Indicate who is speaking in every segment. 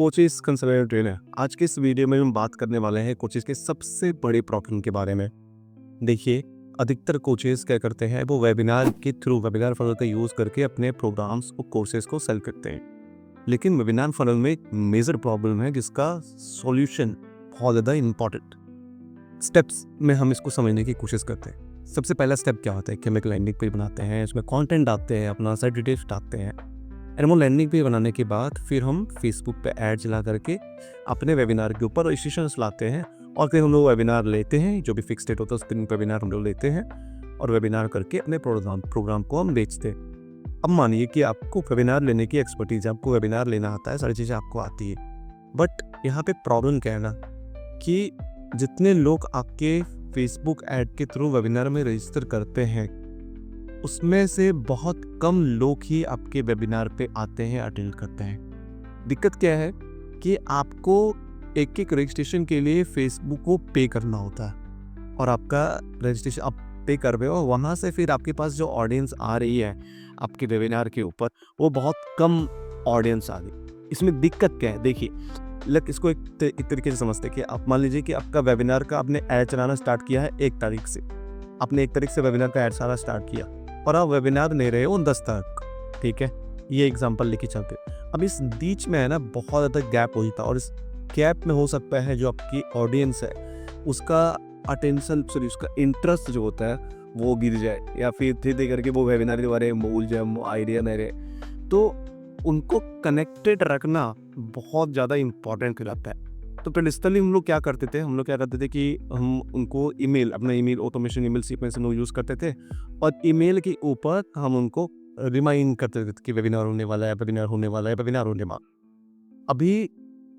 Speaker 1: Coaches consultant trainer. आज के इस वीडियो में हम बात करने वाले हैं कोचेस के सबसे बड़े प्रॉब्लम के बारे में। देखिए, अधिकतर कोचेस क्या करते हैं, वो वेबिनार के थ्रू वेबिनार फनल का यूज़ करके अपने प्रोग्राम्स और कोर्सेज को सेल करते हैं। लेकिन वेबिनार फनल में एक मेजर प्रॉब्लम है जिसका सॉल्यूशन बहुत ज़्यादा इम्पॉर्टेंट स्टेप्स में हम इसको समझने की कोशिश करते हैं। सबसे पहला स्टेप क्या होता है कि हम एक लैंडिंग पेज बनाते हैं, इसमें कंटेंट डालते हैं, अपना साइट डिटेल्स डालते हैं। एंड वो लैंडिंग पेज बनाने के बाद फिर हम फेसबुक पे ऐड चला करके अपने वेबिनार के ऊपर रजिस्ट्रेशंस लाते हैं और फिर हम लोग वेबिनार लेते हैं। जो भी फिक्स डेट होता है उस दिन वेबिनार हम लोग लेते हैं और वेबिनार करके अपने प्रोग्राम को हम बेचते हैं। अब मानिए कि आपको वेबिनार लेने की एक्सपर्टीज है, आपको वेबिनार लेना आता है, सारी चीज़ें आपको आती है। बट यहाँ पे प्रॉब्लम क्या है ना कि जितने लोग आपके फेसबुक ऐड के थ्रू वेबिनार में रजिस्टर करते हैं उसमें से बहुत कम लोग ही आपके वेबिनार पे आते हैं, अटेंड करते हैं। दिक्कत क्या है कि आपको एक एक रजिस्ट्रेशन के लिए फेसबुक को पे करना होता है और आपका रजिस्ट्रेशन आप पे कर रहे हो, वहाँ से फिर आपके पास जो ऑडियंस आ रही है आपके वेबिनार के ऊपर वो बहुत कम ऑडियंस आ गई। इसमें दिक्कत क्या है, देखिए इसको एक तरीके से समझते हैं कि आप मान लीजिए कि आपका वेबिनार का आपने ऐड चलाना स्टार्ट किया है 1 तारीख से। आपने 1 तारीख से वेबिनार का ऐड चलाना स्टार्ट किया और आप वेबिनार ले रहे हो 10 तक, ठीक है, ये एग्जांपल लेके चलते। अब इस बीच में है ना बहुत ज़्यादा गैप हो जाता है और इस गैप में हो सकता है जो आपकी ऑडियंस है उसका अटेंशन उसका इंटरेस्ट जो होता है वो गिर जाए या फिर धीरे करके वो वेबिनार के बारे में भूल जाए, वो आइडिया नहीं रहे। तो उनको कनेक्टेड रखना बहुत ज़्यादा इम्पॉर्टेंट रहता है। तो ट्रेडिशनली हम लोग क्या करते थे कि हम उनको अपना ईमेल ऑटोमेशन ईमेल सीक्वेंस हम लोग यूज़ करते थे और ईमेल के ऊपर हम उनको रिमाइंड करते थे कि वेबिनार होने वाला है, वेबिनार होने वाला है, वेबिनार होने वाला। अभी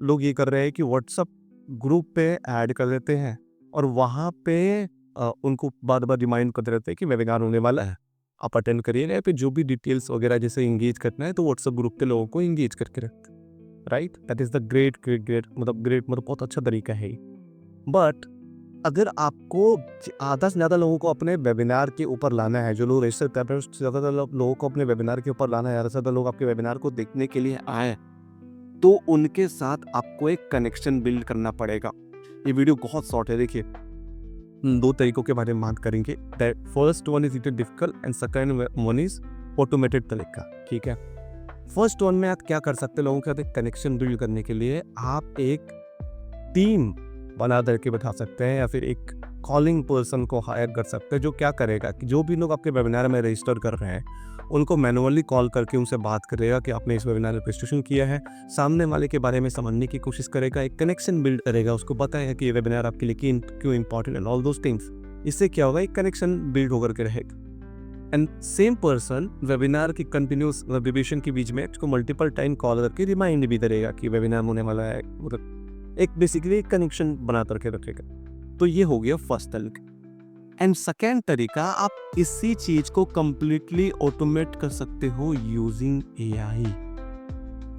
Speaker 1: लोग ये कर रहे हैं कि व्हाट्सएप ग्रुप पे ऐड कर देते हैं और वहाँ पे उनको बार बार रिमाइंड करते रहते हैं कि वेबिनार होने वाला है, आप अटेंड करिएगा। या फिर जो भी डिटेल्स वगैरह जैसे इंगेज करना है तो व्हाट्सएप ग्रुप के लोगों को इंगेज करके रखते हैं। Right, that is the great मतलब बहुत अच्छा तरीका है। बट अगर आपको आधा से ज़्यादा लोगों को अपने वेबिनार के ऊपर लाना है, जो लोग रजिस्टर कर रहे हैं उससे ज़्यादा लोगों को अपने वेबिनार के ऊपर लाना है, ज़्यादा से ज़्यादा लोग आपके वेबिनार को देखने के लिए आए, तो उनके साथ आपको एक कनेक्शन बिल्ड करना पड़ेगा। ये वीडियो बहुत शॉर्ट है, देखिए 2 तरीकों के बारे में बात करेंगे। First one is difficult and second one is automated तरीका, ठीक है। फर्स्ट वन में आप क्या कर सकते हैं, लोगों के साथ एक कनेक्शन बिल्ड करने के लिए आप एक टीम बना करके बैठा सकते हैं या फिर एक कॉलिंग पर्सन को हायर कर सकते हैं जो क्या करेगा कि जो भी लोग आपके वेबिनार में रजिस्टर कर रहे हैं उनको मैनुअली कॉल करके उनसे बात करेगा कि आपने इस वेबिनार में रजिस्ट्रेशन किया है, सामने वाले के बारे में समझने की कोशिश करेगा, एक कनेक्शन बिल्ड करेगा, उसको बताएगा कि ये वेबिनार आपके लिए क्यों important and all those things. इससे क्या होगा, एक कनेक्शन बिल्ड होकर के रहेगा। एंड सेम पर्सन वेबिनार की कंटिन्यूस रिविजन के बीच में उसको मल्टीपल टाइम कॉल करके रिमाइंड भी करेगा कि वेबिनार होने वाला है, मतलब एक बेसिकली कनेक्शन बना करके रखेगा। तो ये हो गया फर्स्ट तरीका। एंड सेकेंड तरीका, आप इसी चीज को कंप्लीटली ऑटोमेट कर सकते हो यूजिंग एआई,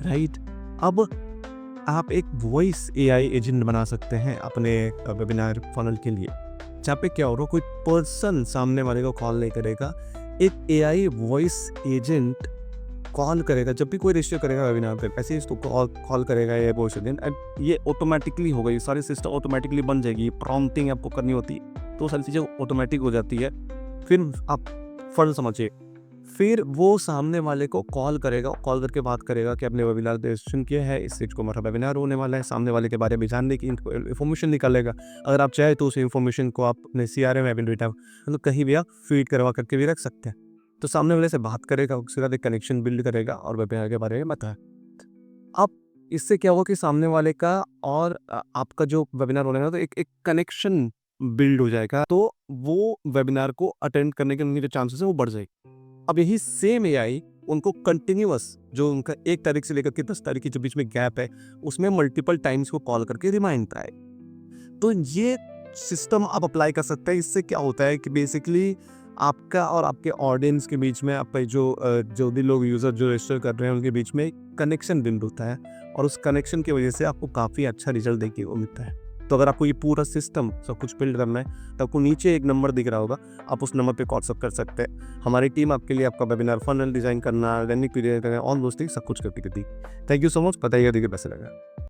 Speaker 1: राइट। अब आप एक वॉइस एआई एजेंट बना सकते हैं अपने वेबिनार फनल के लिए, जहाँ पे क्या होगा, कोई पर्सन सामने वाले को कॉल नहीं करेगा, एक एआई वॉइस एजेंट कॉल करेगा। जब भी कोई रजिस्टर करेगा वेबिनार पे ऐसे ही कॉल करेगा ये वॉइस एजेंट, एंड ये ऑटोमेटिकली होगा, ये सारी सिस्टम ऑटोमेटिकली बन जाएगी। प्रॉम्प्टिंग आपको करनी होती है तो सारी चीज़ें ऑटोमेटिक हो जाती है। फिर आप फर्ज समझिए, फिर वो सामने वाले को कॉल करके बात करेगा कि आपने वेबिनार रजिस्ट्रेशन किया है, इस चीज़ को हमारा वेबिनार होने वाला है, सामने वाले के बारे में जानने की इन्फॉर्मेशन निकालेगा। अगर आप चाहे तो उस इन्फॉर्मेशन को आप अपने CRM वेबिनार डेटा मतलब कहीं भी आप फीड करवा करके भी रख सकते हैं। तो सामने वाले से बात करेगा, उसके साथ एक कनेक्शन बिल्ड करेगा और वेबिनार के बारे में बताए। अब इससे क्या होगा कि सामने वाले का और आपका जो वेबिनार होने वाला तो एक कनेक्शन बिल्ड हो जाएगा, तो वो वेबिनार को अटेंड करने के उनके जो चांसेस है वो बढ़ जाएगी। अब यही सेम एआई उनको कंटिन्यूअस जो उनका 1 तारीख से लेकर के 10 तारीख के जो बीच में गैप है उसमें मल्टीपल टाइम्स को कॉल करके रिमाइंड कराए। तो ये सिस्टम आप अप्लाई कर सकते हैं। इससे क्या होता है कि बेसिकली आपका और आपके ऑडियंस के बीच में आपका जो भी लोग यूज़र जो रजिस्टर कर रहे हैं उनके बीच में कनेक्शन बिल्ड होता है और उस कनेक्शन की वजह से आपको काफ़ी अच्छा रिजल्ट देखने को मिलता है। तो अगर आपको ये पूरा सिस्टम सब कुछ बिल्ड करना है तो आपको नीचे एक नंबर दिख रहा होगा, आप उस नंबर पे व्हाट्सअप कर सकते हैं। हमारी टीम आपके लिए आपका वेबिनार फनल डिज़ाइन करना, लर्निंग पीरियड करना, ऑल दोस थिंग्स सब कुछ करके देती। Thank you so much. बताइएगा देखिए कैसे लगा।